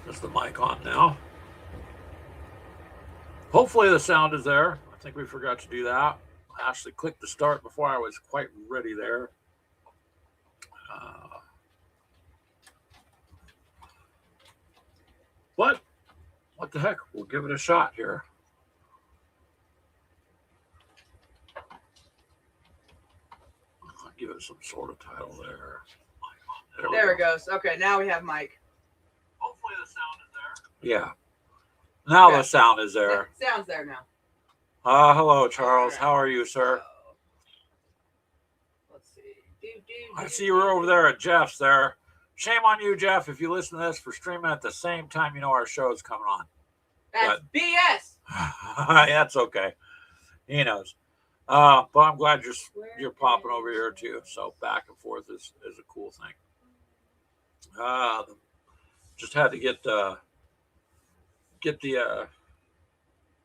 Is the mic on now? Hopefully the sound is there. I think we forgot to do that. I actually clicked the start before I was quite ready there. Uh, but what the heck? We'll give it a shot here. I'll give it some sort of title there. There it goes. Okay, now we have Mike. Hopefully the sound is there. Yeah. Now Okay. the sound is there. Sound's there now. Hello, Charles. Right. How are you, sir? Let's see. I see you were over there at Jeff's there. Shame on you, Jeff, if you listen to this for streaming at the same time you know our show is coming on. That's BS. That's okay. He knows. But I'm glad you're popping over here too. So back and forth is a cool thing. Just had to get the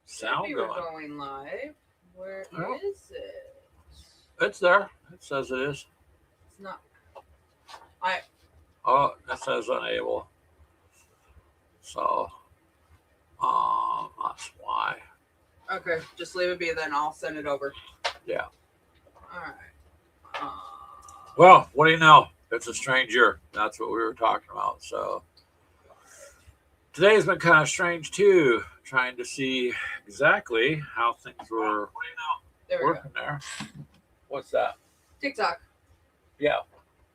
sound Maybe going. We're going live. Where is it? It's there. It says it is. It's not. Oh, it says unable. So, that's why. Okay, just leave it be. Then I'll send it over. Yeah. All right. Well, what do you know? It's a strange year. That's what we were talking about. So today's been kind of strange too, trying to see exactly how things were working there. What's that? TikTok. Yeah.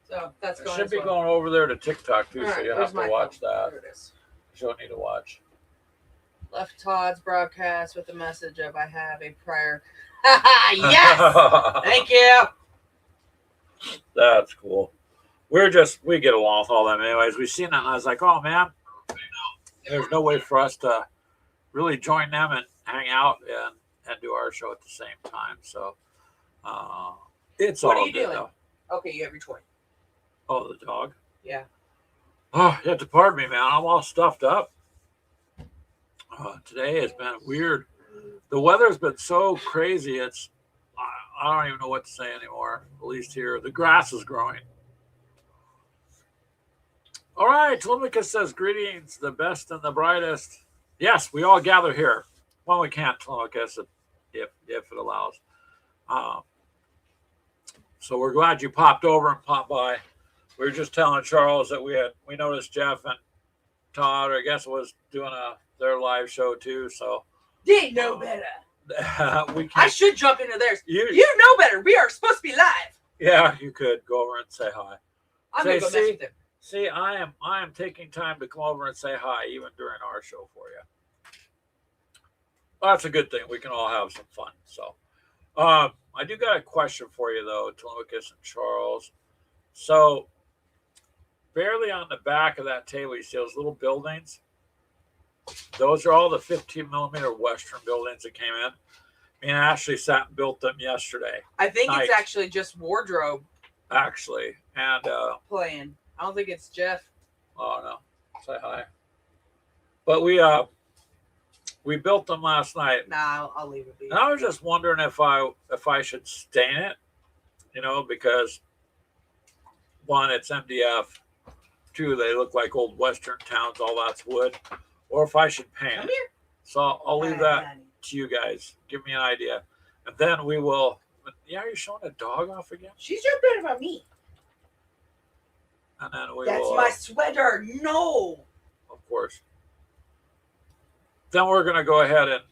So that's going. Should be going over there to TikTok too, right, so you have to watch that. There it is. You'll need to watch. Left Todd's broadcast with a message of "I have a prayer." Yes. Thank you. That's cool. We get along with all them anyways. We seen that and I was like, oh man, there's no way for us to really join them and hang out and do our show at the same time. So it's what all are you good doing? though. Okay, you have your toy. Oh, the dog? Yeah. Oh, you have to pardon me, man. I'm all stuffed up. Today has been weird. The weather's been so crazy. I don't even know what to say anymore. At least here, the grass is growing. All right, Telemachus says, greetings, the best and the brightest. Yes, we all gather here when we can, Telemachus, if it allows. So we're glad you popped over and popped by. We were just telling Charles that we noticed Jeff and Todd, or I guess it was doing their live show too. So they know better. I should jump into theirs. You know better. We are supposed to be live. Yeah, you could go over and say hi. I'm gonna go mess with them. See, I am taking time to come over and say hi, even during our show for you. Well, that's a good thing. We can all have some fun. So, I do got a question for you though, Telemachus and Charles. So, barely on the back of that table, you see those little buildings. Those are all the 15 millimeter Western buildings that came in. Me and Ashley sat and built them yesterday. I think it's actually just wardrobe. Actually, and playing. I don't think it's Jeff. Oh no, say hi. But we built them last night. Nah, I'll leave it be. And I was just wondering if I should stain it, because one, it's MDF. Two, they look like old Western towns. All that's wood. Or if I should paint it. So I'll leave that to you guys. Give me an idea. And then we will. Yeah, are you showing a dog off again? She's jumping about me. And then we That's will. My sweater. No. Of course. Then we're going to go ahead and.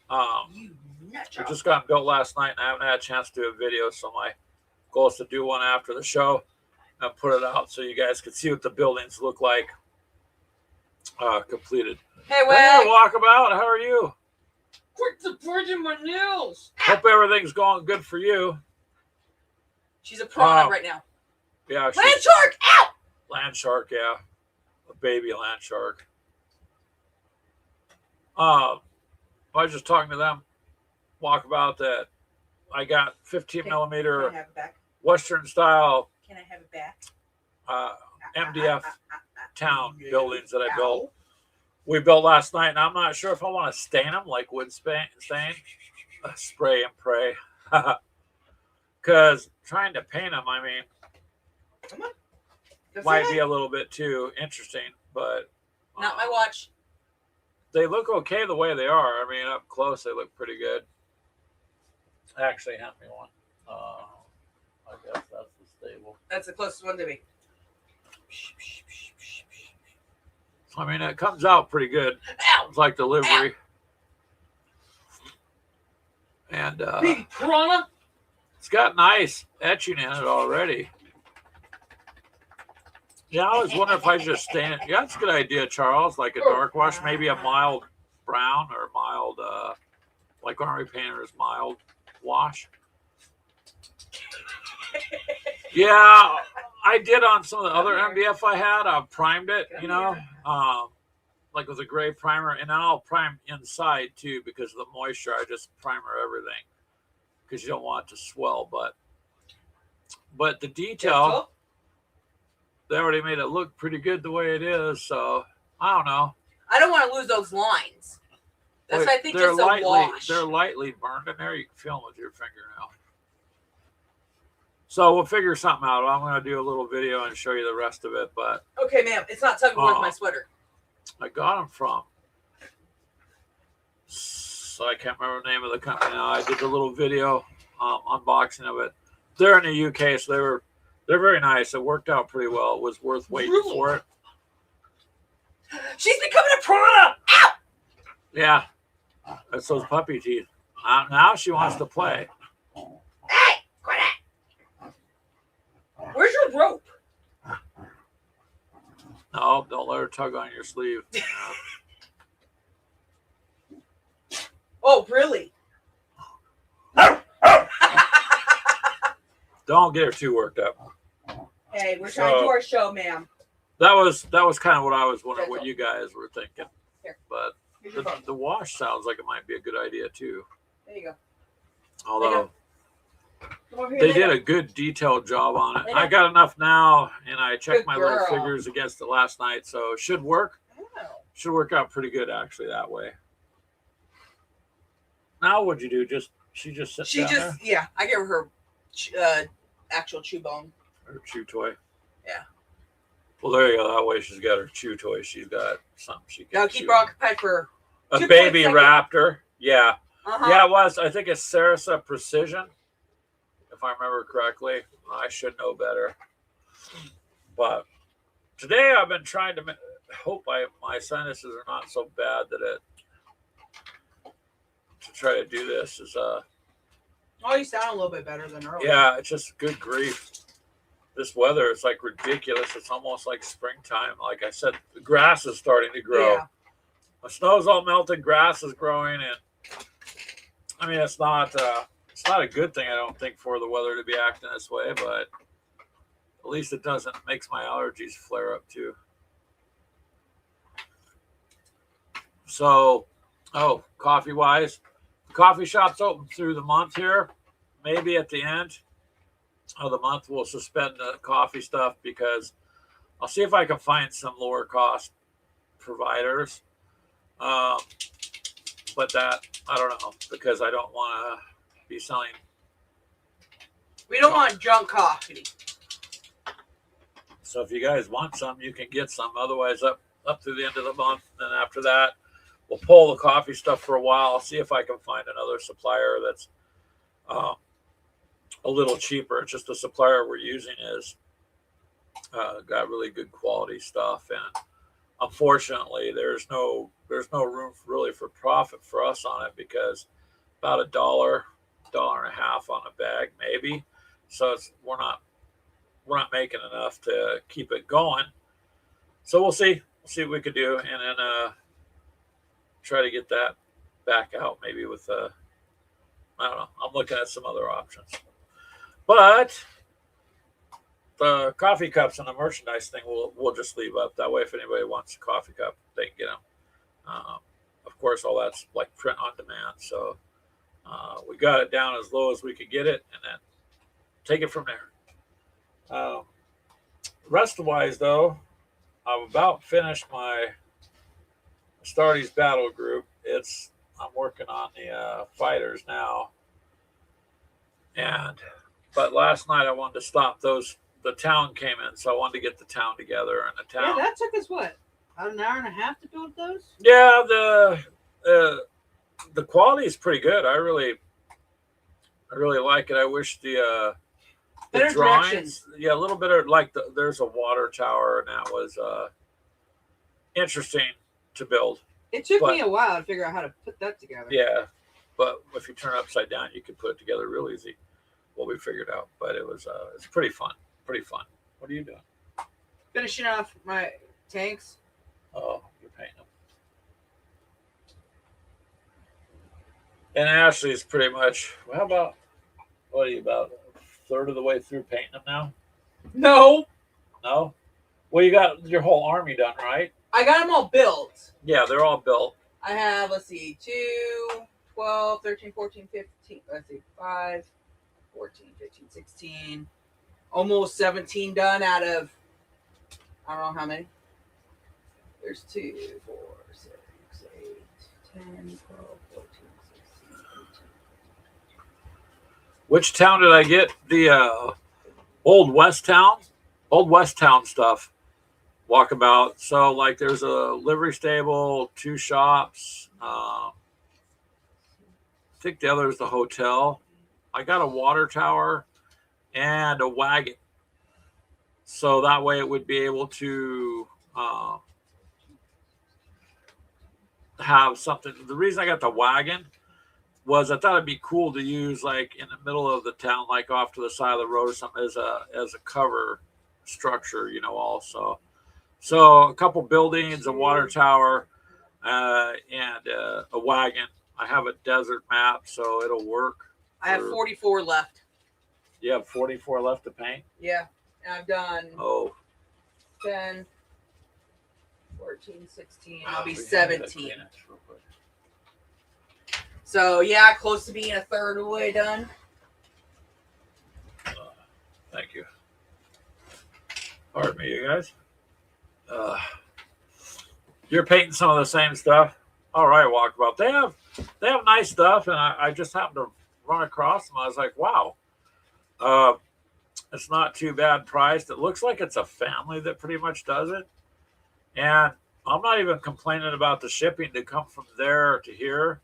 It just got built last night and I haven't had a chance to do a video. So my goal is to do one after the show and put it out so you guys can see what the buildings look like completed. Hey, Wag. Walkabout, how are you? Quit supporting my nails. Hope everything's going good for you. She's a prawn right now. Yeah. Land shark, out! Land shark, yeah. A baby land shark. I was just talking to them, Walkabout, that I got 15 millimeter Western style. Can I have it back? MDF town buildings that I built. We built last night, and I'm not sure if I want to stain them like wood stain, spray and pray. Because trying to paint them, I mean, might be a little bit too interesting, but not my watch. they look okay the way they are. I mean, up close, they look pretty good. Actually, hand me one. I guess that's the stable. That's the closest one to me. I mean, it comes out pretty good. Ow! It's like delivery. And Baby piranha. it's got nice etching in it already. Yeah, I was wondering if I just stand. Yeah, that's a good idea, Charles. Like a dark wash, maybe a mild brown or mild, like Army Painter's mild wash. Yeah, I did on some of the other MDF I had. I primed it, you know, like with a gray primer, and then I'll prime inside too because of the moisture. I just primer everything because you don't want it to swell. But the detail, they already made it look pretty good the way it is. So I don't know. I don't want to lose those lines. That's I think just a wash. They're lightly burned in there. You can feel them with your fingernail. So we'll figure something out. I'm going to do a little video and show you the rest of it. But okay, ma'am, it's not tugging with my sweater. I got them from. So I can't remember the name of the company now. I did the little video unboxing of it. They're in the UK, so they're very nice. It worked out pretty well. It was worth waiting for it. She's becoming a piranha. Ow! Yeah, that's those puppy teeth. Now she wants to play. Hey, quit it! Where's your rope? No, don't let her tug on your sleeve. Oh, really? Don't get her too worked up. Hey, we're trying to do our show, ma'am. That was kind of what I was wondering what you guys were thinking. Here. But the wash sounds like it might be a good idea too. There you go. Although they did a good detailed job on it. I got enough now, and I checked my little figures against it last night, so it should work. Oh. Should work out pretty good actually that way. Now what'd you do? She just sits down there? Yeah, I gave her actual chew bone. Her chew toy. Yeah. Well, there you go. That way she's got her chew toy. She's got something she can. Now keep her occupied for a baby raptor. Yeah. Uh-huh. Yeah, it was. I think it's Sarasa Precision, if I remember correctly. I should know better. But today I've been trying to hope my sinuses are not so bad that to try to do this is Oh, you sound a little bit better than earlier. Yeah, it's just good grief. This weather is like ridiculous. It's almost like springtime. Like I said, the grass is starting to grow. Yeah. The snow's all melted, grass is growing, and I mean it's not a good thing, I don't think, for the weather to be acting this way, but at least it makes my allergies flare up too. So, coffee wise, the coffee shop's open through the month here. Maybe at the end of the month we'll suspend the coffee stuff because I'll see if I can find some lower cost providers. But that I don't know, because I don't want to be selling. We don't want junk coffee. So if you guys want some, you can get some. Otherwise, up through the end of the month, and then after that, we'll pull the coffee stuff for a while. I'll see if I can find another supplier that's a little cheaper. It's just the supplier we're using is got really good quality stuff, and unfortunately, there's no room really for profit for us on it because about $1.50 on a bag maybe. So we're not making enough to keep it going. So we'll see what we could do, and then try to get that back out maybe with I don't know. I'm looking at some other options, but the coffee cups and the merchandise thing we'll just leave up. That way, if anybody wants a coffee cup, they can get them. Of course, all that's like print on demand. So we got it down as low as we could get it, and then take it from there. Rest-wise, though, I've about finished my Astartes battle group. I'm working on the fighters now, but last night I wanted to stop those. The town came in, so I wanted to get the town together, and the town. Yeah, that took us what? About an hour and a half to build those. Yeah, the quality is pretty good. I really like it. I wish the Better drawings, directions. yeah, a little bit of like there's a water tower, and that was interesting to build. It took But me a while to figure out how to put that together. yeah, but if you turn it upside down, you can put it together real easy. What we figured out, but it was it's pretty fun. Pretty fun. What are you doing? Finishing off my tanks. Oh, you're painting them. And Ashley's pretty much. Well, how about what are you about a third of the way through painting them now? No, No. Well, you got your whole army done, right? I got them all built. Yeah, they're all built. I have, let's see, 2, 12, 13, 14, 15, let's see, 5, 14, 15, 16, almost 17 done out of, I don't know how many. There's 2, 4, 6, 8, 10, 12, 14, 16, 18. Which town did I get the old West Town? Old West Town stuff. Walkabout. So like, there's a livery stable, 2 shops. I think the other is the hotel. I got a water tower and a wagon, so that way it would be able to have something. The reason I got the wagon was I thought it'd be cool to use like in the middle of the town, like off to the side of the road or something, as a cover structure, also. So a couple buildings, a water tower, and a wagon. I have a desert map, so it'll work. I have 44 left. You have 44 left to paint? Yeah. And I've done 10, 14, 16. I'll be 17. So, yeah, close to being a third of the way done. Thank you. Pardon me, you guys. You're painting some of the same stuff. All right, Walkabout. They have nice stuff, and I just happened to run across them. I was like, wow. It's not too bad priced. It looks like it's a family that pretty much does it. And I'm not even complaining about the shipping to come from there to here.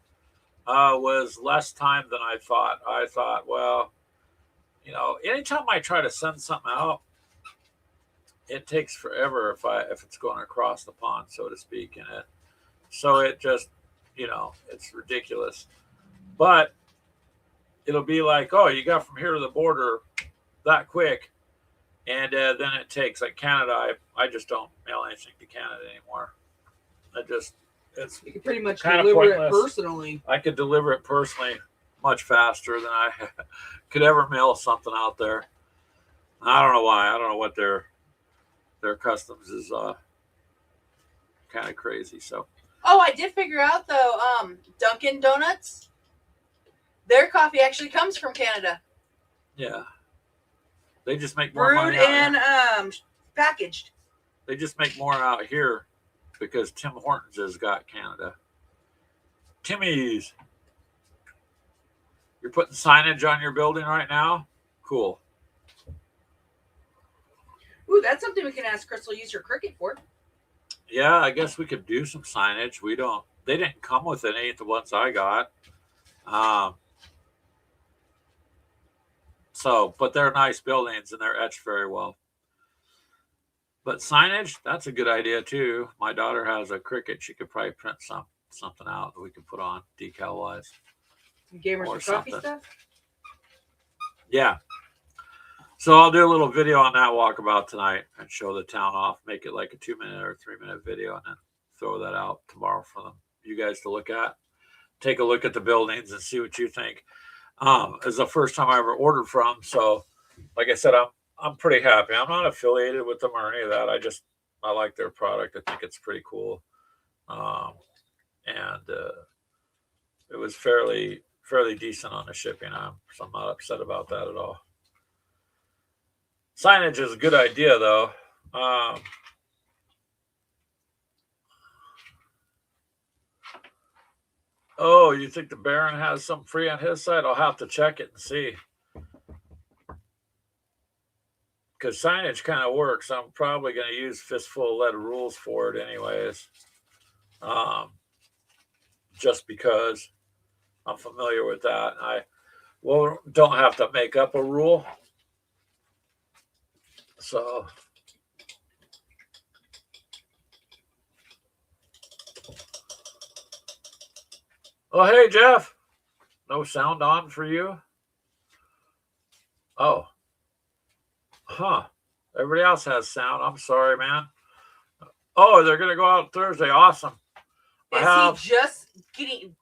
Was less time than I thought. I thought, well, anytime I try to send something out, it takes forever if it's going across the pond, so to speak, in it. So it just, it's ridiculous. But it'll be like, oh, you got from here to the border that quick, and then it takes, like Canada. I just don't mail anything to Canada anymore. You can pretty much kind of deliver pointless. it personally. I could deliver it personally much faster than I could ever mail something out there. I don't know why. I don't know what their customs is kind of crazy. So. Oh, I did figure out though. Dunkin' Donuts, their coffee actually comes from Canada. Yeah. They just make more brewed money and packaged. They just make more out here because Tim Hortons has got Canada. Timmy's. You're putting signage on your building right now? Cool. Ooh, that's something we can ask Crystal use her Cricut for. Yeah, I guess we could do some signage. They didn't come with any, the ones I got. But they're nice buildings and they're etched very well. But signage, that's a good idea too. My daughter has a Cricut. She could probably print something out that we could put on decal wise. Some gamers for coffee stuff? Yeah. So I'll do a little video on that walkabout tonight and show the town off, make it like a 2-minute or 3-minute video, and then throw that out tomorrow for you guys to look at. Take a look at the buildings and see what you think. It's the first time I ever ordered from. So like I said, I'm pretty happy. I'm not affiliated with them or any of that. I like their product. I think it's pretty cool. And it was fairly decent on the shipping. So I'm not upset about that at all. Signage is a good idea, though. Oh, you think the Baron has some free on his side? I'll have to check it and see. because signage kind of works. I'm probably going to use Fistful of Lead rules for it anyways. Just because I'm familiar with that. I don't have to make up a rule. So oh, hey, Jeff. No sound on for you? Oh, huh. Everybody else has sound. I'm sorry, man. Oh, they're going to go out Thursday. Awesome. Is he just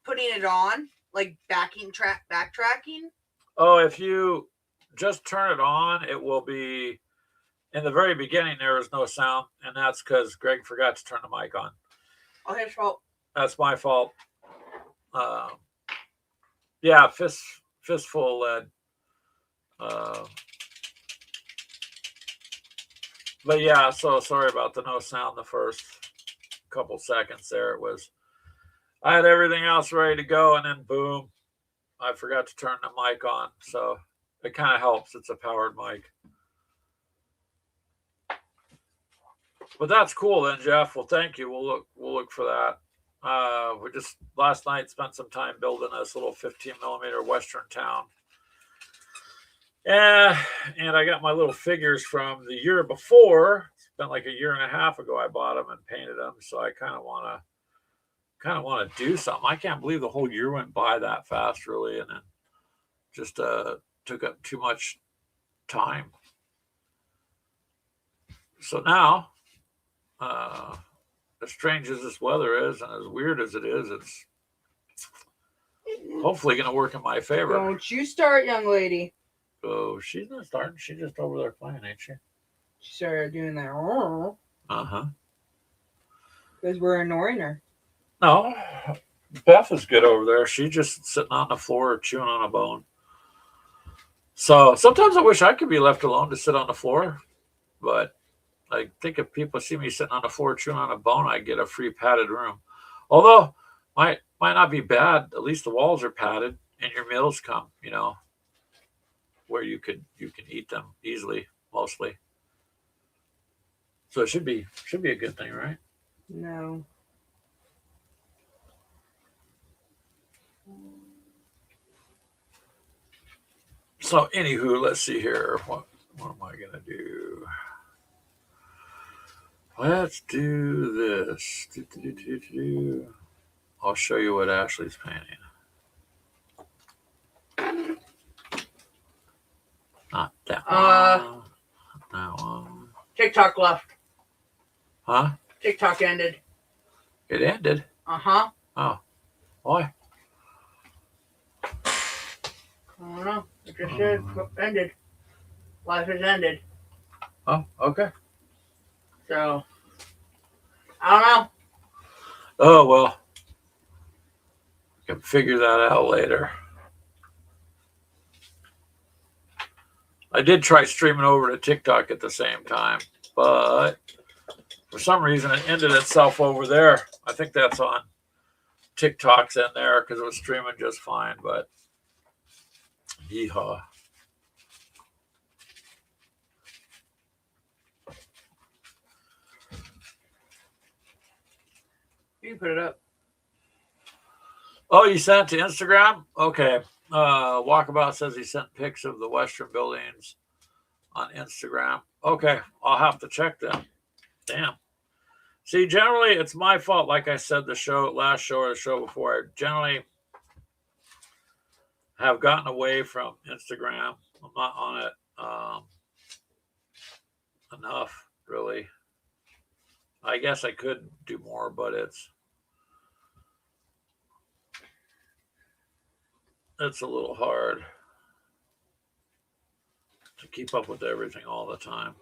putting it on? Like backtracking? Oh, if you just turn it on, it will be... In the very beginning, there was no sound, and that's because Greg forgot to turn the mic on. Oh, his fault. That's my fault. Yeah, Fistful of Lead. But yeah, so sorry about the no sound the first couple seconds there. It was, I had everything else ready to go, and then boom, I forgot to turn the mic on. So it kind of helps. It's a powered mic. But that's cool then, Jeff. Well, thank you. We'll look for that. We just last night spent some time building this little 15 millimeter Western town. Yeah, and I got my little figures from the year before. It's been like a year and a half ago. I bought them and painted them, so I kind of want to do something. I can't believe the whole year went by that fast, really, and then just took up too much time. So now, as strange as this weather is and as weird as it is, it's hopefully going to work in my favor. Don't you start, young lady. Oh, she's not starting. She's just over there playing, ain't she? She started doing that. Uh-huh. Because we're ignoring her. No, Beth is good over there. She's just sitting on the floor chewing on a bone. So sometimes I wish I could be left alone to sit on the floor. But I think if people see me sitting on the floor chewing on a bone, I get a free padded room. Although, might not be bad. At least the walls are padded and your meals come, where you can eat them easily, mostly. So it should be a good thing, right? No. So anywho, let's see here. What am I gonna do? Let's do this. I'll show you what Ashley's painting. Not that one. That one. TikTok left. Huh? TikTok ended. It ended? Uh-huh. Oh. Why? I don't know. It just said ended. Life has ended. Oh, okay. So, I don't know. Oh, well. I can figure that out later. I did try streaming over to TikTok at the same time, but for some reason it ended itself over there. I think that's on TikTok's in there because it was streaming just fine, but yeehaw. You can put it up. Oh, you sent it to Instagram? Okay. Walkabout says he sent pics of the Western buildings on Instagram. Okay, I'll have to check them. Damn. See, generally it's my fault. Like I said, last show or the show before, I generally have gotten away from Instagram. I'm not on it enough, really. I guess I could do more, but it's a little hard to keep up with everything all the time.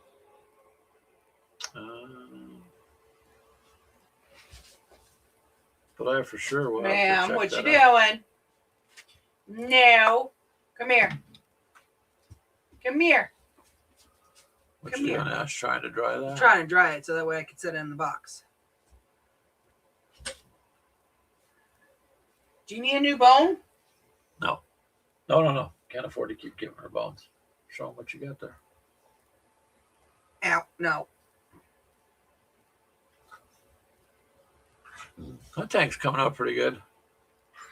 But I for sure will. Ma'am, what you doing? No. Come here. Come here. What you doing, Ash? Trying to dry that? I'm trying to dry it so that way I can set it in the box. Do you need a new bone? No. No. Can't afford to keep giving her bones. Show them what you got there. Ow, no. That tank's coming up pretty good.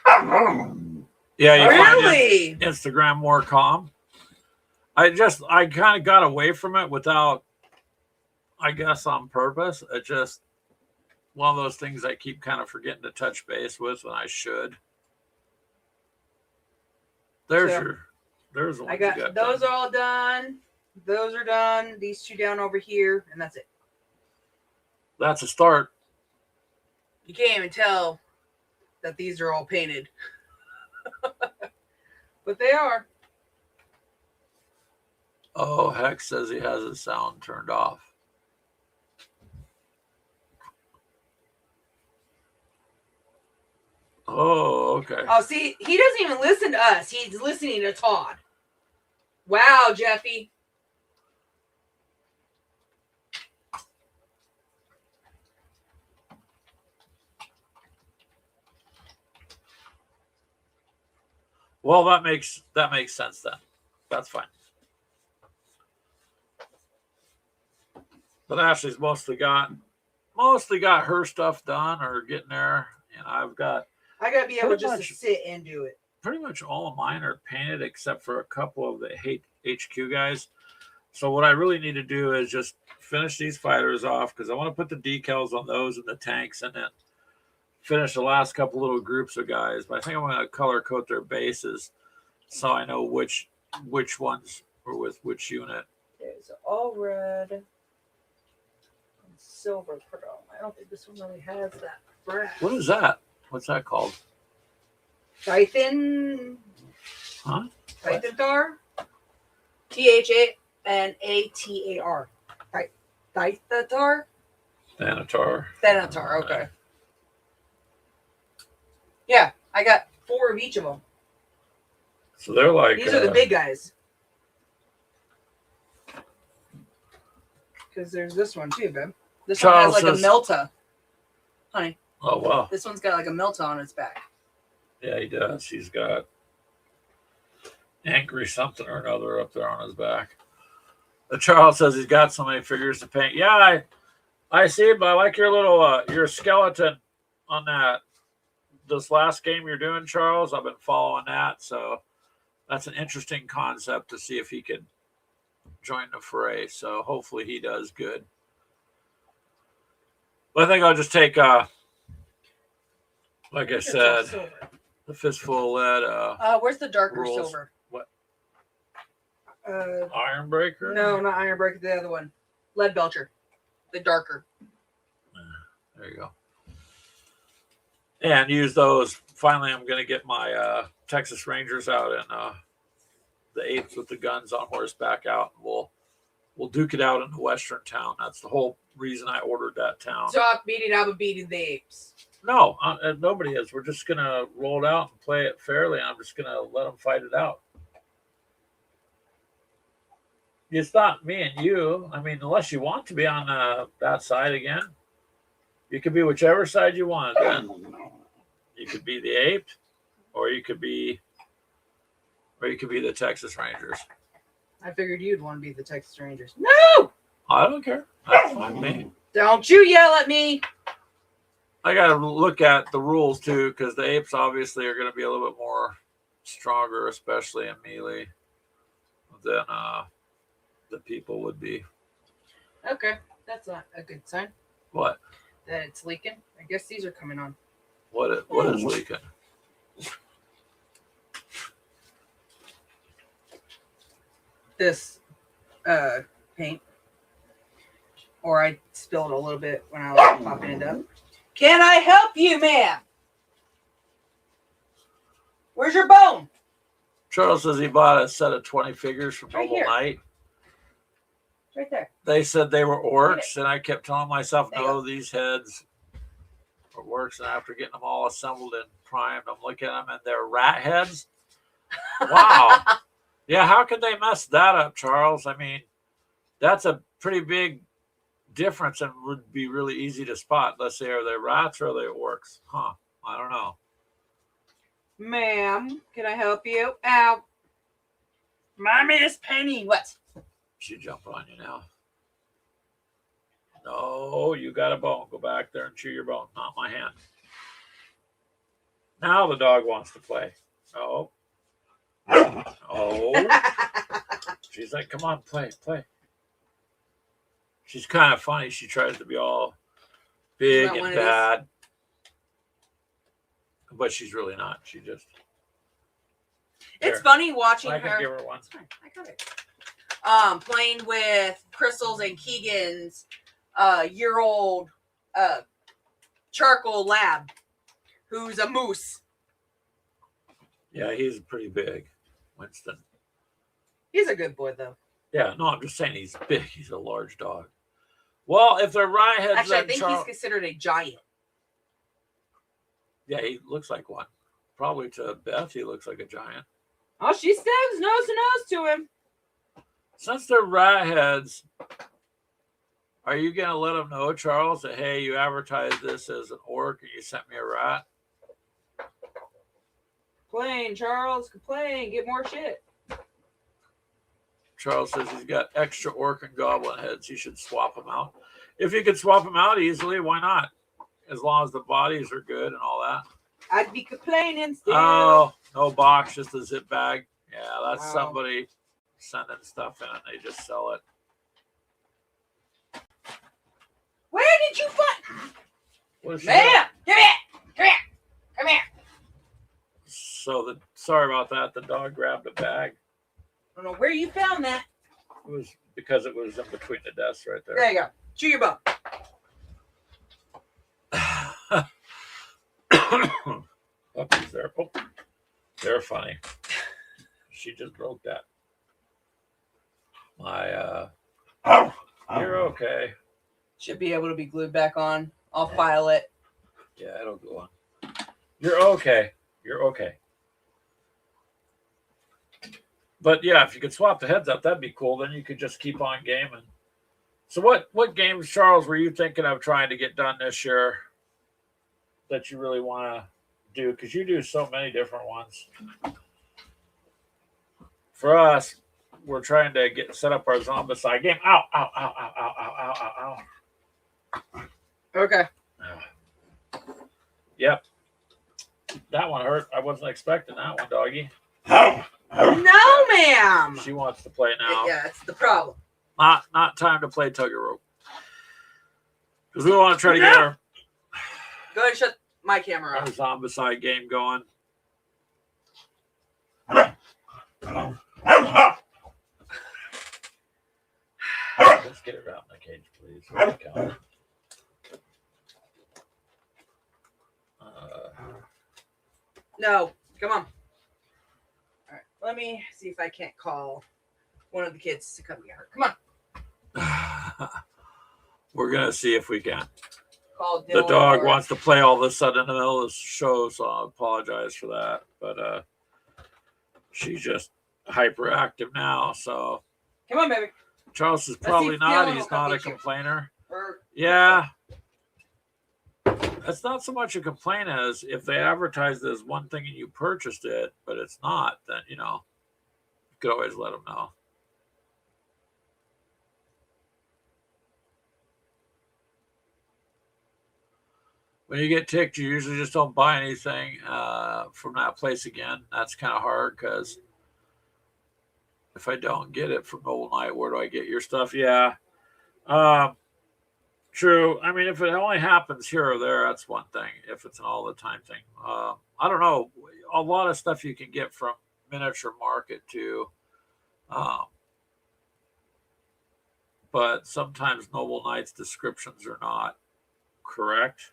Yeah, you Really? find Instagram more calm. I kind of got away from it without, I guess, on purpose. It just one of those things I keep kind of forgetting to touch base with when I should. There's the one I got those done. all done. Those are done. These two down over here, and that's it. That's a start. You can't even tell that these are all painted. But they are. Oh, Hex says he has his sound turned off. Oh, okay. Oh, see, he doesn't even listen to us. He's listening to Todd. Wow, Jeffy. Well, that makes sense then. That's fine. But Ashley's mostly got her stuff done or getting there, and I gotta be able just to sit and do it. Pretty much all of mine are painted except for a couple of the HQ guys. So what I really need to do is just finish these fighters off because I want to put the decals on those and the tanks, and then finish the last couple little groups of guys. But I think I'm going to color code their bases so I know which ones are with which unit. There's all red and silver pearl. I don't think this one really has that brown. What is that? What's that called? Thythan. Huh? Thythatar. Thanatar. Thythatar. Thanatar. Okay. Yeah, I got 4 of each of them. So they're like these are the big guys. Because there's this one too, babe. This one has like a Melta, honey. Oh wow! This one's got like a Melta on its back. Yeah, he does. He's got angry something or another up there on his back. Charles says he's got so many figures to paint. Yeah, I see, but I like your little your skeleton on that. This last game you're doing, Charles. I've been following that, so that's an interesting concept to see if he can join the fray. So hopefully he does good. But I think I'll just take, like I said, the fistful of lead. Where's the darker rules. silver? What? Ironbreaker? No, not Ironbreaker. The other one, Lead Belcher, the darker. There you go. And use those. Finally, I'm going to get my Texas Rangers out and the 8th with the guns on horseback out. And we'll duke it out in the western town. That's the whole reason I ordered that town. Stop beating up and beating the apes. No, nobody is. We're just going to roll it out and play it fairly. I'm just going to let them fight it out. It's not me and you. I mean, unless you want to be on that side again. You could be whichever side you want. Then you could be the ape, or you could be the Texas Rangers. I figured you'd want to be the Texas Rangers. No, I don't care. That's fine with me. Don't you yell at me. I got to look at the rules too, because the apes obviously are going to be a little bit more stronger, especially in melee, than the people would be. Okay, that's not a good sign. What? That it's leaking. I guess these are coming on. What is leaking? This paint. Or I spilled a little bit when I was popping it up. Can I help you, ma'am? Where's your bone? Charles says he bought a set of 20 figures from Right Noble here. Knight. Right there. They said they were orcs, and I kept telling myself, There you no, these heads are orcs. And after getting them all assembled and primed, I'm looking at them, and they're rat heads. Wow. Yeah, how could they mess that up, Charles? I mean, that's a pretty big difference and would be really easy to spot. Let's say, are they rats or are they orcs? Huh. I don't know. Ma'am, can I help you? Ow. Mommy is painting. What? She jump on you now. No, you got a bone. Go back there and chew your bone. Not my hand. Now the dog wants to play. Oh. Oh. She's like, come on, play. She's kind of funny. She tries to be all big and bad. But she's really not. She just... It's funny watching her. I can give her one. I got it. Playing with Crystal's and Keegan's year-old charcoal lab, who's a moose. Yeah, he's pretty big, Winston. He's a good boy, though. Yeah, no, I'm just saying he's big. He's a large dog. Well, if they're rye heads, actually, I think he's considered a giant. Yeah, he looks like one. Probably to Beth, he looks like a giant. Oh, she stands nose to nose to him. Since they're rat heads, are you going to let them know, Charles, that, hey, you advertised this as an orc and you sent me a rat? Complain, Charles. Complain. Get more shit. Charles says he's got extra orc and goblin heads. He should swap them out. If you could swap them out easily, why not? As long as the bodies are good and all that. I'd be complaining still. Oh, no box, just a zip bag. Yeah, that's Wow. Somebody sending stuff in and they just sell it. Where did you find? Man, come here. Come here. So sorry about that. The dog grabbed a bag. I don't know where you found that. It was because it was in between the desks right there. There you go. Chew your bone. Puppies there. Oh, they're funny. She just broke that. You're okay. Should be able to be glued back on. I'll file it. Yeah, it'll go on. You're okay. But yeah, if you could swap the heads up, that'd be cool. Then you could just keep on gaming. So what games, Charles, were you thinking of trying to get done this year that you really want to do? Because you do so many different ones. For us, we're trying to set up our Zombicide game. Ow, ow, ow, ow, ow, ow, ow, ow. Okay. Yep. That one hurt. I wasn't expecting that one, doggy. No, ma'am. She wants to play now. Yeah, it's the problem. Not time to play tug of rope. Because we want to try to get our Go ahead and shut my camera off. Zombicide game going. Let's get it out in the cage, please. No, come on. All right, let me see if I can't call one of the kids to come get her. Come on. We're gonna see if we can. Call The Dylan dog or- wants to play all of a sudden in the middle of the show, so I apologize for that. But she's just hyperactive now. So Come on, baby. Charles is Let's probably see if not. Dylan He's will come not a get you. complainer. Or- Yeah. That's not so much a complaint as if they advertised it as one thing and you purchased it, but it's not, then, you could always let them know. When you get ticked, you usually just don't buy anything from that place again. That's kind of hard because if I don't get it from Noble Knight, where do I get your stuff? Yeah. True. I mean, if it only happens here or there, that's one thing. If it's an all the time thing, I don't know. A lot of stuff you can get from Miniature Market too, but sometimes Noble Knight's descriptions are not correct.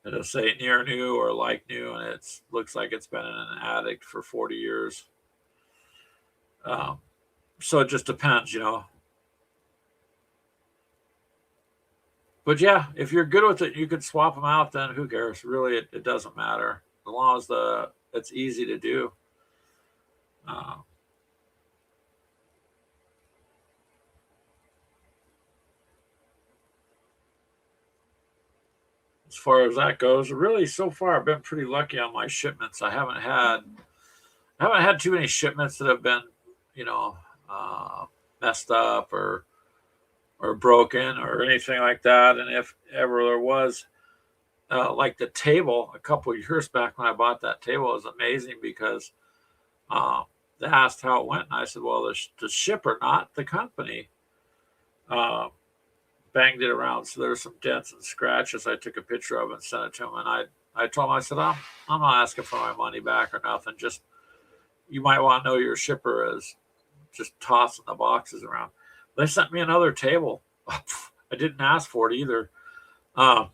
It'll say near new or like new, and it looks like it's been in an attic for 40 years. So it just depends, But yeah, if you're good with it, you could swap them out. Then who cares? Really, it doesn't matter as long as it's easy to do. As far as that goes, really, so far I've been pretty lucky on my shipments. I haven't had too many shipments that have been, messed up or or broken or anything like that. And if ever there was, like the table a couple of years back when I bought that table, it was amazing because they asked how it went, and I said, "Well, the shipper, not the company, uh, banged it around, so there's some dents and scratches." I took a picture of it and sent it to him, and I told him, I said, I'm not asking for my money back or nothing. Just you might want to know your shipper is just tossing the boxes around. They sent me another table. I didn't ask for it either. Um,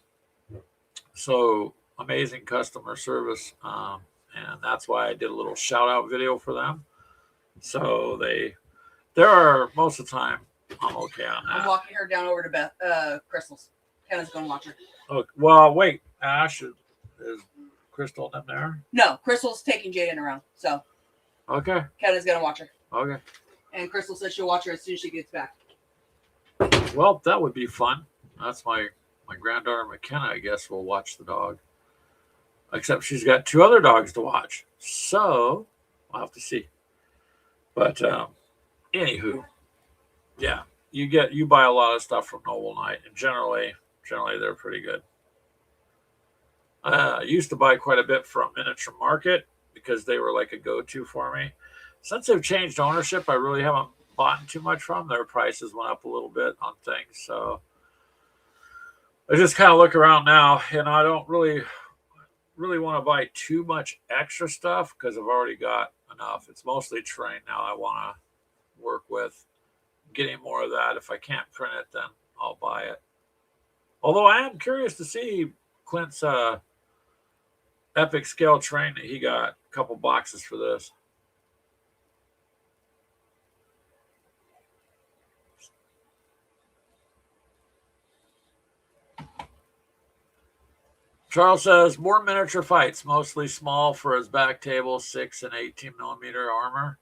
so amazing customer service, and that's why I did a little shout out video for them. So there are most of the time I'm okay on that. I'm walking her down over to Crystal's. Kenna's going to watch her. Oh, well, wait, Ash, is Crystal in there? No, Crystal's taking Jaden around. So Okay. Kenna's going to watch her. Okay. And Crystal says she'll watch her as soon as she gets back. Well, that would be fun. That's my granddaughter McKenna, I guess, will watch the dog. Except she's got 2 other dogs to watch. So I'll have to see. But anywho, yeah, you buy a lot of stuff from Noble Knight, and generally they're pretty good. I used to buy quite a bit from Miniature Market because they were like a go-to for me. Since they've changed ownership, I really haven't bought too much from. Their prices went up a little bit on things, so I just kind of look around now, and I don't really want to buy too much extra stuff because I've already got enough. It's mostly terrain now I want to work with. Getting more of that. If I can't print it, then I'll buy it. Although I am curious to see Clint's epic scale terrain that he got. A couple boxes for this. Charles says, more miniature fights, mostly small for his back table, 6 and 18 millimeter armor.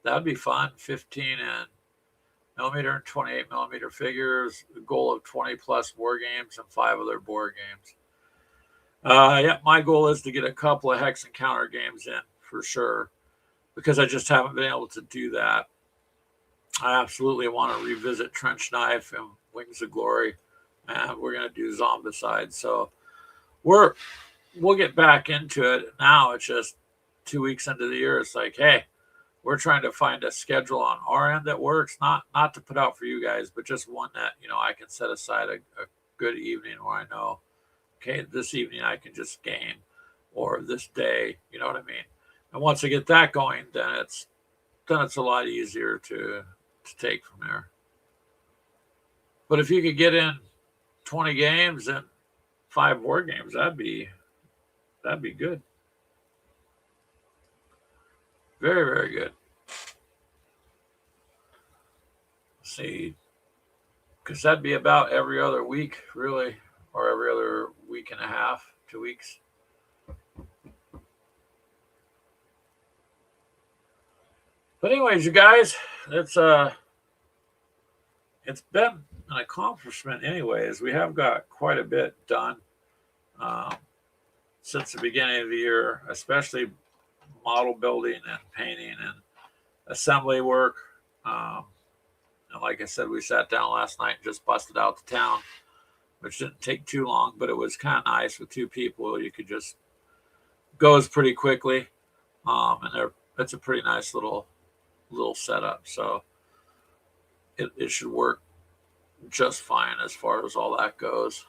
That'd be fun. 15 and millimeter and 28 millimeter figures. A goal of 20 plus war games and 5 other board games. Yeah, my goal is to get a couple of Hex Encounter games in for sure, because I just haven't been able to do that. I absolutely want to revisit Trench Knife and Wings of Glory, and we're going to do Zombicide. So we'll get back into it. Now it's just 2 weeks into the year. It's like, hey, we're trying to find a schedule on our end that works, not to put out for you guys, but just one that, I can set aside a good evening where I know, okay, this evening I can just game, or this day, you know what I mean? And once I get that going, then it's a lot easier to take from there. But if you could get in 20 games and 5 board games, that'd be good. Very, very good. Let's see, because that'd be about every other week, really, or every other week and a half, 2 weeks. But anyways, you guys, it's been an accomplishment. Anyways, we have got quite a bit done since the beginning of the year, especially model building and painting and assembly work. And like I said, we sat down last night and just busted out the town, which didn't take too long, but it was kind of nice with 2 people. You could just goes pretty quickly, and it's a pretty nice little setup. So it should work just fine as far as all that goes.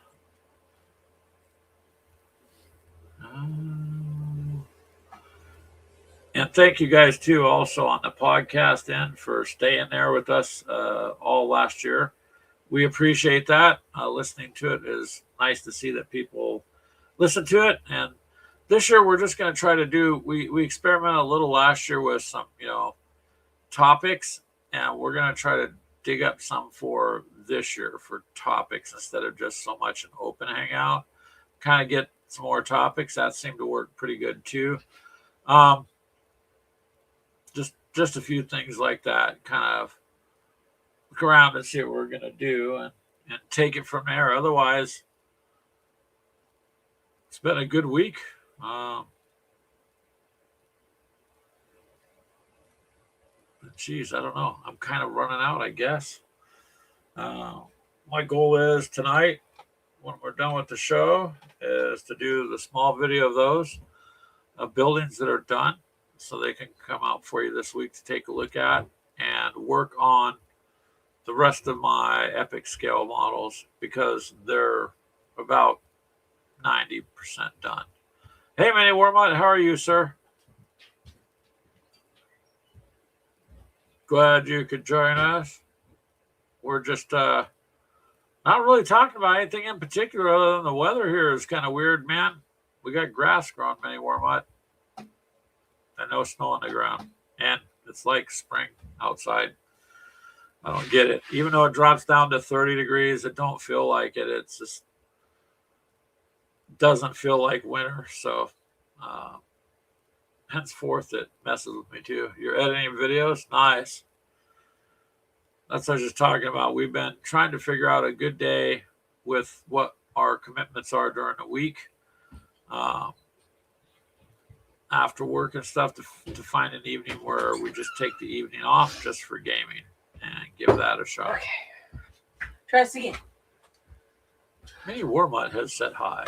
And thank you guys too, also on the podcast end, for staying there with us all last year. We appreciate that. Listening to it is nice to see that people listen to it. And this year we're just going to try to do. We experimented a little last year with some topics, and we're going to try to dig up some for this year for topics instead of just so much an open hangout. Kind of get some more topics. That seemed to work pretty good too. Just a few things like that. Kind of look around and see what we're going to do and take it from there. Otherwise, it's been a good week. Geez, I don't know. I'm kind of running out, I guess. my goal is tonight, when we're done with the show, is to do the small video of those buildings that are done, so they can come out for you this week to take a look at, and work on the rest of my epic scale models because they're about 90% done. Hey, Manny Warmont, how are you, sir? Glad you could join us. We're just not really talking about anything in particular other than the weather here is kind of weird, man. We got grass growing, Manny Warmont, and no snow on the ground. And it's like spring outside. I don't get it. Even though it drops down to 30 degrees, it don't feel like it. It's just doesn't feel like winter. So henceforth, it messes with me too. You're editing videos? Nice. That's what I was just talking about. We've been trying to figure out a good day with what our commitments are during the week. After work and stuff to find an evening where we just take the evening off just for gaming and give that a shot. Okay. Try this again. Maybe Warmut has said hi.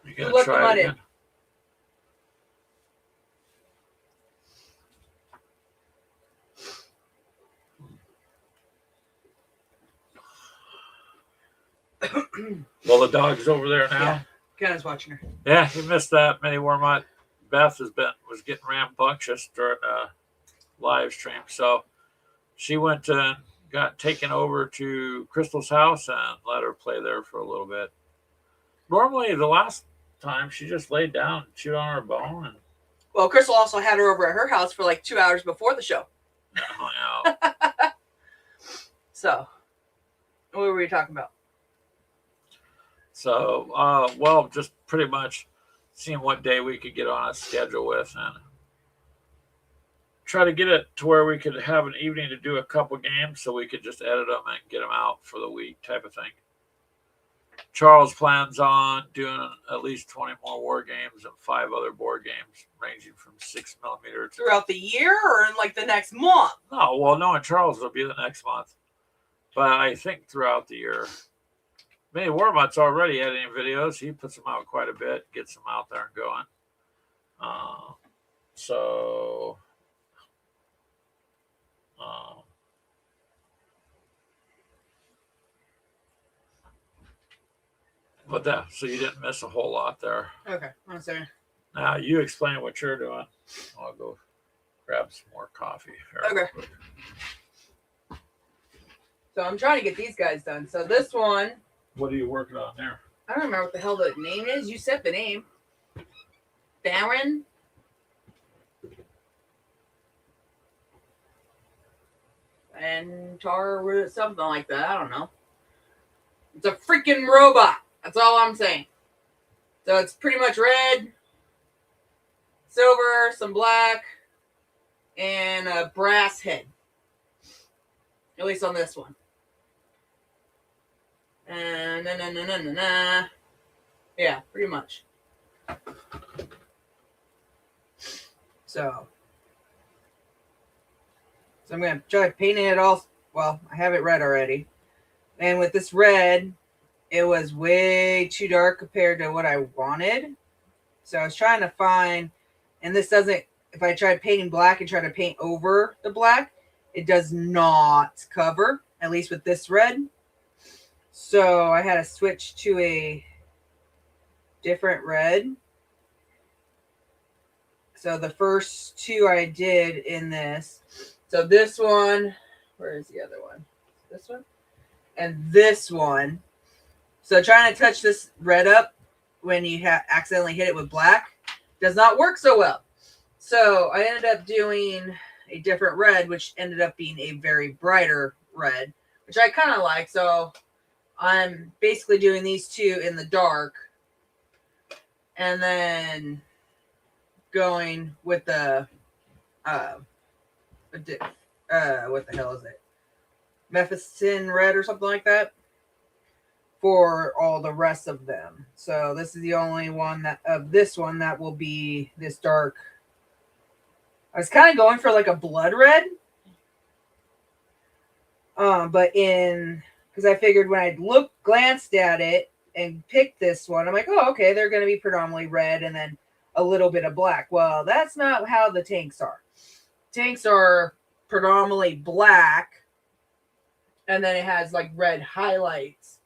You gonna Look try it again? Well, the dog's over there now. Yeah. Kenna's watching her. Yeah, you missed that, Mini Warmut. Beth was getting rambunctious during the live stream, so she went and got taken over to Crystal's house and let her play there for a little bit. Normally, the last time she just laid down and chewed on her bone. And well, Crystal also had her over at her house for like 2 hours before the show. hung out. So, what were we talking about? So, well, just pretty much seeing what day we could get on a schedule with and try to get it to where we could have an evening to do a couple games so we could just edit them and get them out for the week type of thing. Charles plans on doing at least 20 more war games and 5 other board games ranging from 6mm to... Throughout the year or in like the next month? No, well, no, in Charles it'll be the next month. But I think throughout the year... Maybe Warmut's already editing videos. He puts them out quite a bit, gets them out there and going. So you didn't miss a whole lot there. Okay, I'm sorry. Now you explain what you're doing. I'll go grab some more coffee. Okay. So I'm trying to get these guys done. So this one. What are you working on there? I don't remember what the hell the name is. You said the name. Baron? And Tar, something like that. I don't know. It's a freaking robot. That's all I'm saying. So it's pretty much red, silver, some black, and a brass head. At least on this one. And yeah, pretty much. So I'm going to try painting it all. Well, I have it red already. And with this red, it was way too dark compared to what I wanted. So I was trying to find, and this doesn't, if I tried painting black and try to paint over the black, it does not cover, at least with this red. So I had to switch to a different red. So the first two I did in this. So this one, where is the other one? This one? And this one. So trying to touch this red up when you accidentally hit it with black does not work so well. So I ended up doing a different red, which ended up being a very brighter red, which I kind of like. So I'm basically doing these two in the dark and then going with the what the hell is it? Mephiston red or something like that for all the rest of them. So this is the only one that of this one that will be this dark. I was kind of going for like a blood red. Because I figured when I glanced at it and picked this one, I'm like, oh, okay, they're going to be predominantly red and then a little bit of black. Well, that's not how the tanks are. Tanks are predominantly black, and then it has like red highlights.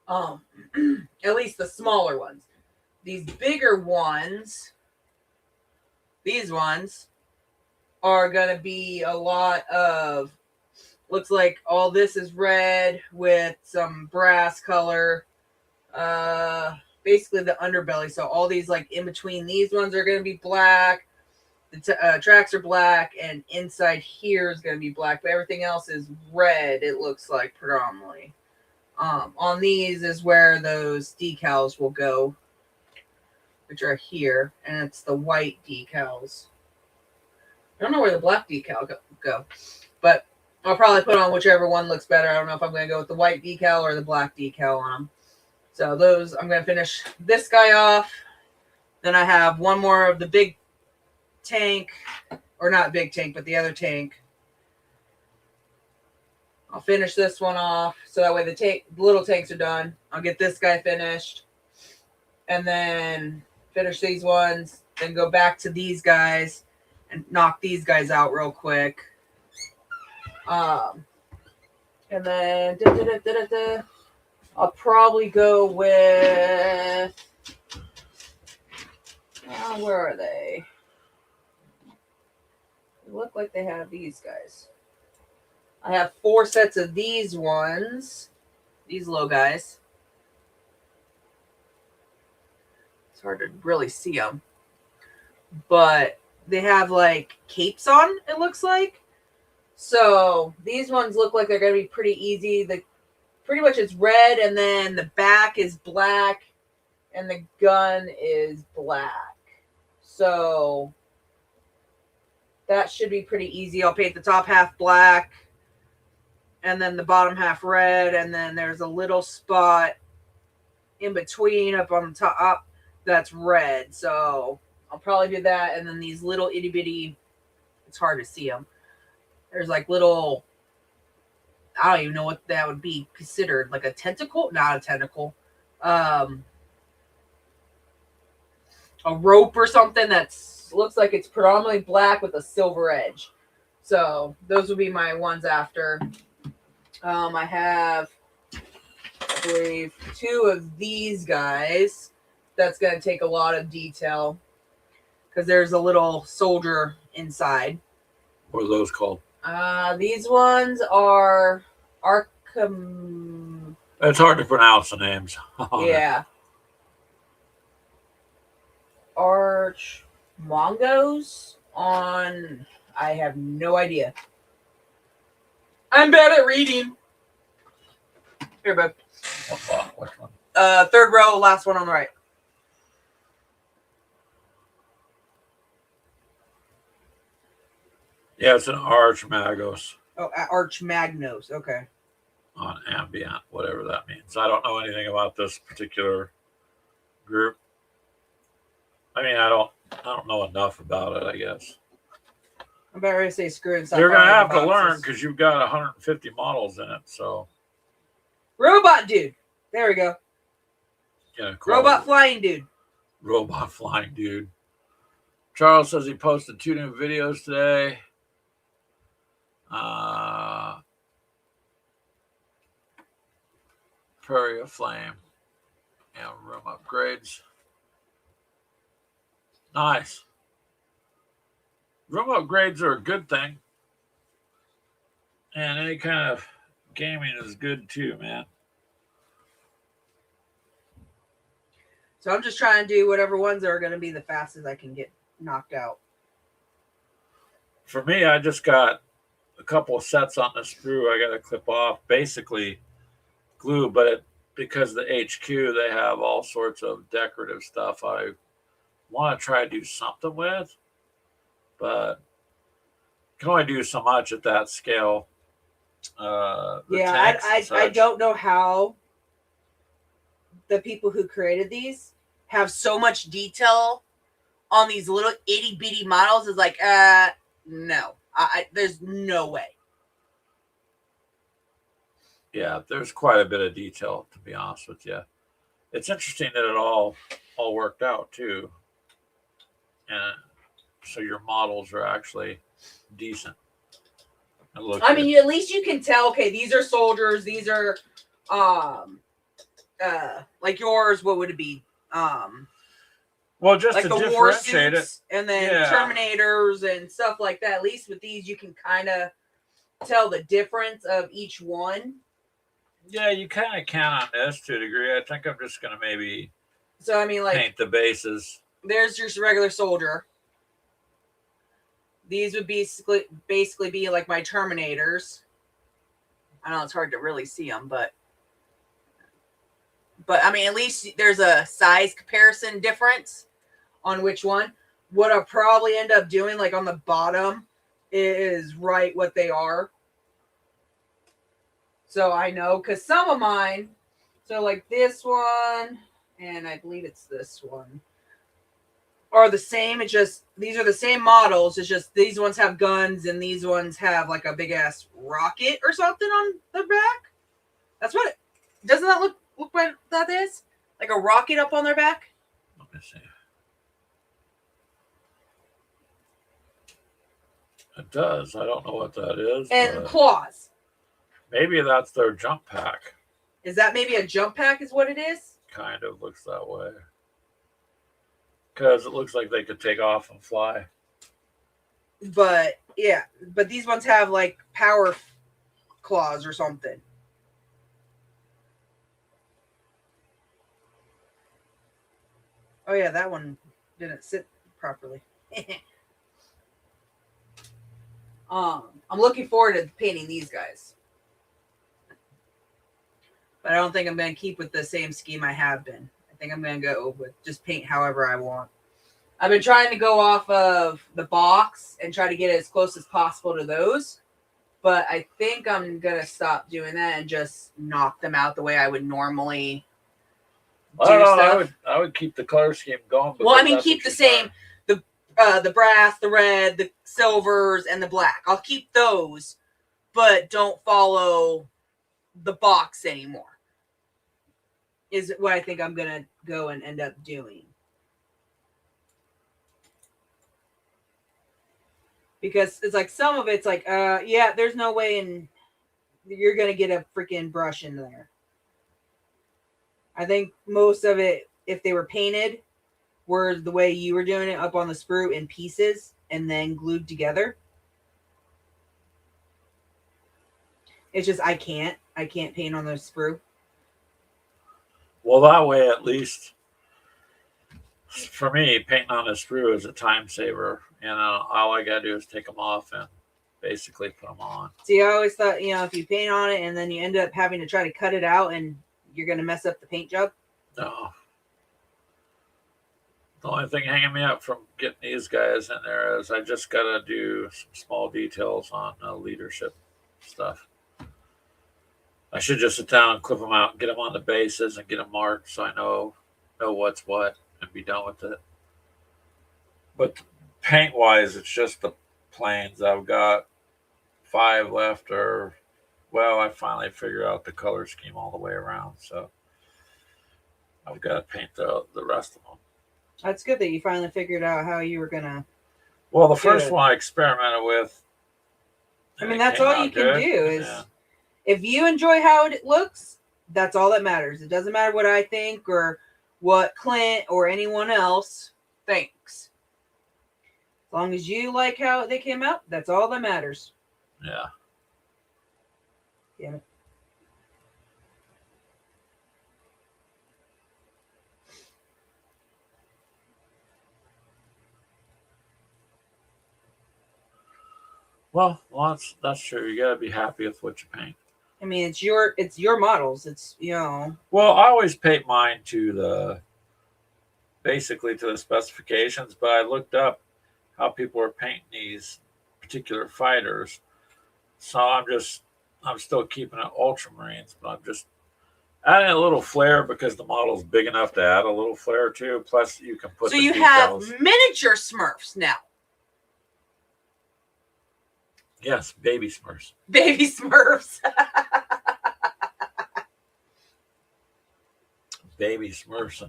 At least the smaller ones. These bigger ones, these ones are going to be a lot of, looks like all this is red with some brass color. Basically the underbelly. So all these like in between these ones are going to be black. The tracks are black, and inside here is going to be black, but everything else is red. It looks like predominantly. On these is where those decals will go, which are here, and it's the white decals. I don't know where the black decal go, but I'll probably put on whichever one looks better. I don't know if I'm going to go with the white decal or the black decal on them. So those, I'm going to finish this guy off. Then I have one more of the big tank, or not big tank, but the other tank. I'll finish this one off, so that way the little tanks are done. I'll get this guy finished, and then finish these ones, then go back to these guys and knock these guys out real quick. And then I'll probably go with, where are they? They look like they have these guys. I have 4 sets of these ones. These little guys. It's hard to really see them. But they have like capes on, it looks like. So these ones look like they're going to be pretty easy. Pretty much it's red, and then the back is black, and the gun is black. So that should be pretty easy. I'll paint the top half black, and then the bottom half red, and then there's a little spot in between up on the top that's red. So I'll probably do that, and then these little itty bitty, it's hard to see them. There's like little, I don't even know what that would be considered, like a tentacle, not a tentacle, a rope or something that's looks like it's predominantly black with a silver edge. So those would be my ones after. I have, I believe, 2 of these guys. That's going to take a lot of detail because there's a little soldier inside. What are those called? These ones are Arkham. It's hard to pronounce the names. Yeah. Archmongos on. I have no idea. I'm bad at reading. Here, bud. Which one? 3rd row, last one on the right. Yeah, it's an Archmagos. Oh, Archmagnos. Okay. On ambient, whatever that means. I don't know anything about this particular group. I mean, I don't know enough about it, I guess. I'm about ready to say screw and stop. You're gonna have to learn because you've got 150 models in it. So, robot dude. There we go. Yeah, cool. Robot flying dude. Robot flying dude. Charles says he posted 2 new videos today. Prairie of Flame and room upgrades. Nice. Room upgrades are a good thing. And any kind of gaming is good too, man. So I'm just trying to do whatever ones are going to be the fastest I can get knocked out. For me, I just got a couple of sets on the sprue I got to clip off. Basically glue, but because the HQ, they have all sorts of decorative stuff I want to try to do something with, but can only do so much at that scale. Yeah, I don't know how the people who created these have so much detail on these little itty bitty models. Is like, no, there's no way. Yeah, there's quite a bit of detail, to be honest with you. It's interesting that it all worked out too, and so your models are actually decent and look I good. mean, at least you can tell. Okay, these are soldiers. These are, like yours. What would it be? Well, just Like to the war differentiate it, suits, and then yeah, Terminators and stuff like that. At least with these, you can kind of tell the difference of each one. yeah, you kind of can on this to a degree. I think I'm just gonna maybe So I mean, like, paint the bases. there's your regular soldier. These would basically be like my Terminators. I know it's hard to really see them, but I mean, at least there's a size comparison difference on which one. What I'll probably end up doing, like on the bottom, is write what they are. So I know, because some of mine, so like this one, and I believe it's this one, are the same. It's just, these are the same models. It's just these ones have guns and these ones have like a big ass rocket or something on the back. That's what it, doesn't that look what that is? Like a rocket up on their back? Let me see. It does. I don't know what that is. And claws. Maybe that's their jump pack. Is that maybe a jump pack is what it is? Kind of looks that way. Because it looks like they could take off and fly. But yeah, but these ones have like power claws or something. Oh yeah, that one didn't sit properly. I'm looking forward to painting these guys. But I don't think I'm going to keep with the same scheme I have been. I think I'm going to go with just paint however I want. I've been trying to go off of the box and try to get as close as possible to those. But I think I'm going to stop doing that and just knock them out the way I would normally I don't know. I would keep the color scheme going. Well, I mean, keep the same. The brass, the red, the silvers, and the black. I'll keep those, but don't follow the box anymore. Is what I think I'm going to go and end up doing. Because it's like some of it's like, yeah, there's no way you're going to get a freaking brush in there. I think most of it, if they were painted, were the way you were doing it, up on the sprue in pieces and then glued together. It's just I can't paint on the sprue. Well, that way at least for me, painting on a sprue is a time saver. You know, all I gotta do is take them off and basically put them on. See, I always thought, you know, if you paint on it and then you end up having to try to cut it out and you're gonna mess up the paint job. No. The only thing hanging me up from getting these guys in there is I just gotta do some small details on leadership stuff. I should just sit down and clip them out and get them on the bases and get them marked so I know what's what and be done with it. But paint wise, it's just the planes. I've got 5 left, or well, I finally figured out the color scheme all the way around, so I've got to paint the rest of them. That's good that you finally figured out how you were gonna. Well, the first one I experimented with. I mean, that's all you can do is if you enjoy how it looks, that's all that matters. It doesn't matter what I think or what Clint or anyone else thinks. As long as you like how they came out, that's all that matters. Yeah. Yeah. Well, that's true. You gotta be happy with what you paint. I mean, it's your models. It's, you know. Well, I always paint mine to basically to the specifications, but I looked up how people are painting these particular fighters. So I'm still keeping it Ultramarines, but I'm just adding a little flair because the model's big enough to add a little flair too. Plus, you can put. So you have miniature Smurfs now. Yes, baby Smurfs. Baby Smurfs. baby Smurfs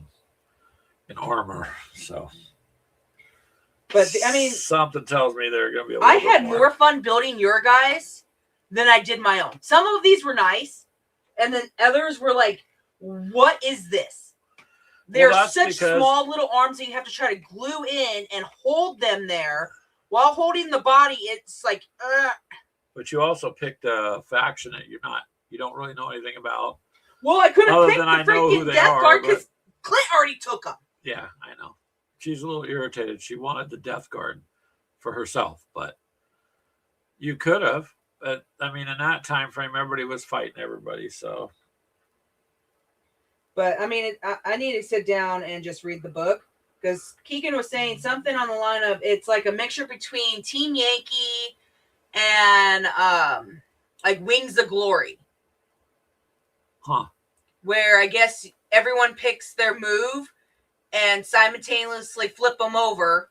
in armor. So, But I mean, something tells me they're going to be a I little had bit more fun building your guys than I did my own. Some of these were nice, and then others were like, what is this? They're such small little arms that you have to try to glue in and hold them there while holding the body. It's like, But you also picked a faction that you don't really know anything about. Well, I could have picked the freaking Death Guard because Clint already took them. Yeah, I know. She's a little irritated. She wanted the Death Guard for herself, but you could have. But I mean, in that time frame, everybody was fighting everybody. So, but I mean, I need to sit down and just read the book because Keegan was saying something on the line of it's like a mixture between Team Yankee and like Wings of Glory. Huh? Where I guess everyone picks their move and simultaneously flip them over,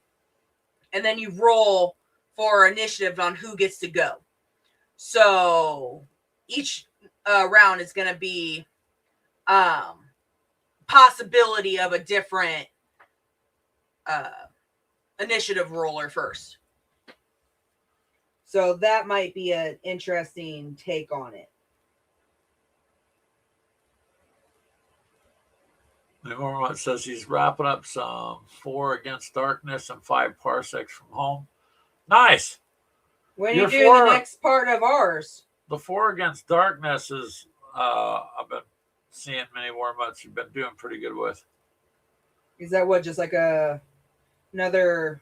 and then you roll for initiative on who gets to go. So each round is going to be possibility of a different initiative roller first. So that might be an interesting take on it. It says he's wrapping up some 4 Against Darkness and 5 Parsecs from Home. Nice. When you do the next part of ours. The 4 Against Darkness is I've been seeing many Warmuts you've been doing pretty good with. Is that what, just like another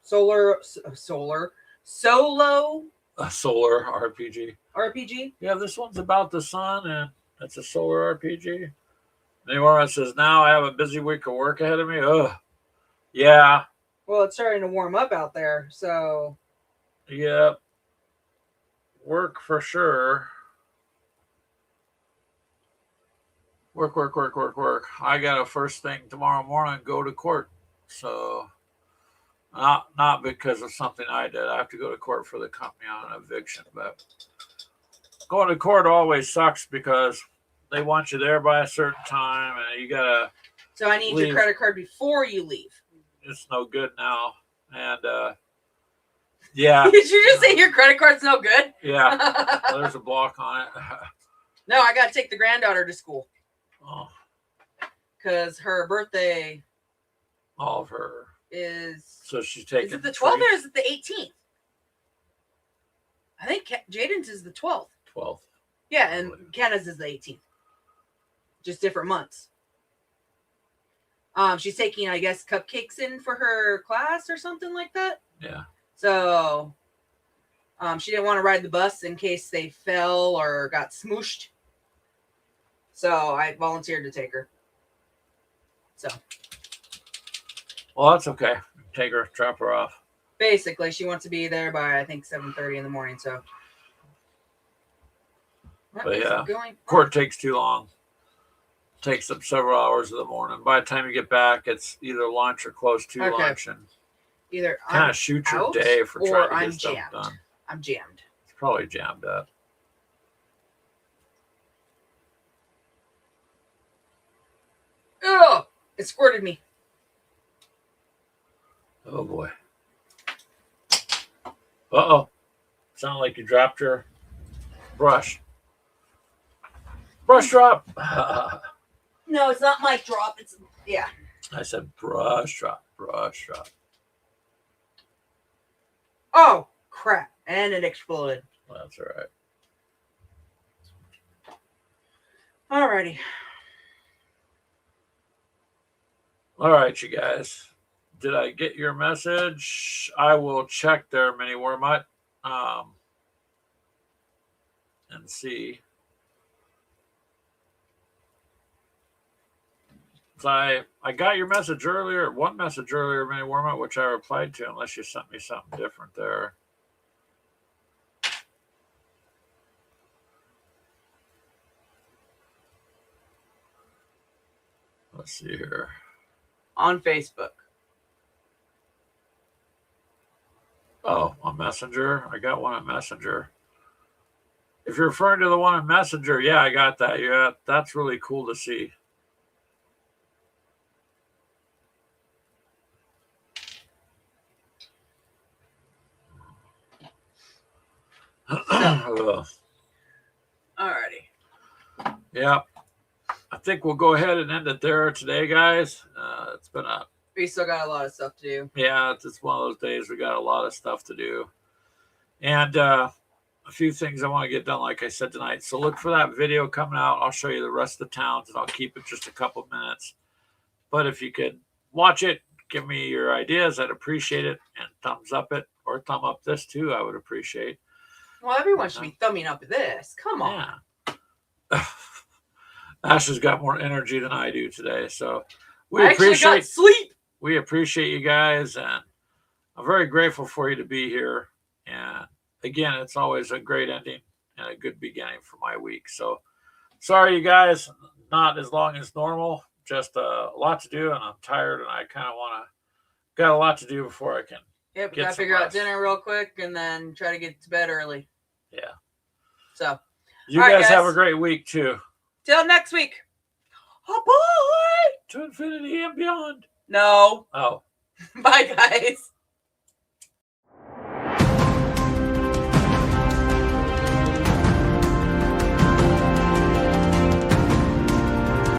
solo RPG? Yeah, this one's about the sun, and it's a solar RPG. Anyone says, now I have a busy week of work ahead of me. Ugh. Yeah. Well, it's starting to warm up out there, so. Yeah. Work for sure. Work. I got a first thing tomorrow morning, go to court. So, not because of something I did. I have to go to court for the company on an eviction, but going to court always sucks because they want you there by a certain time, and you gotta. So I need your credit card before you leave. It's no good now, and yeah. Did you just say your credit card's no good? Yeah, there's a block on it. No, I gotta take the granddaughter to school. Oh. Because her birthday. All of her is. So she's taking. Is it the 12th or is it the 18th? I think Jaden's is the 12th. 12th. Yeah, and Kenna's is the 18th. Just different months. She's taking, I guess, cupcakes in for her class or something like that. Yeah. So, she didn't want to ride the bus in case they fell or got smooshed. So I volunteered to take her. So. Well, that's okay. Take her, drop her off. Basically, she wants to be there by, I think, 7:30 in the morning. So. But yeah, court takes too long. Takes up several hours of the morning. By the time you get back, it's either lunch or close to lunch, and either kind of shoot your day for trying to get stuff done. I'm jammed. It's probably jammed up. Oh, it squirted me. Oh boy. Uh-oh. Sounded like you dropped your brush. Brush drop. No, it's not mic drop. It's, yeah. I said brush drop. Oh, crap. And it exploded. That's all right. Alrighty. All right, you guys. Did I get your message? I will check there, Mini Wormut, and see. So I got your message earlier, one message earlier, Mini Wormut, which I replied to, unless you sent me something different there. Let's see here. On Facebook. Oh, on Messenger? I got one on Messenger. If you're referring to the one on Messenger, yeah, I got that. Yeah, that's really cool to see. Alrighty. Yeah. I think we'll go ahead and end it there today, guys. It's been We still got a lot of stuff to do. Yeah, it's one of those days we got a lot of stuff to do. And a few things I want to get done, like I said tonight. So look for that video coming out. I'll show you the rest of the towns, and I'll keep it just a couple minutes. But if you could watch it, give me your ideas. I'd appreciate it. And thumbs up it, or thumb up this too. I would appreciate. Well, everyone should be thumbing up this. Come on. Yeah. Ash has got more energy than I do today, so we I actually got sleep. We appreciate you guys, and I'm very grateful for you to be here. And again, it's always a great ending and a good beginning for my week. So sorry, you guys, not as long as normal. Just a lot to do, and I'm tired, and I kind of got a lot to do before I can. Yep, we gotta figure out dinner real quick, and then try to get to bed early. Yeah. So you guys have a great week too. Till next week. Oh, bye. To infinity and beyond. No. Oh. Bye, guys.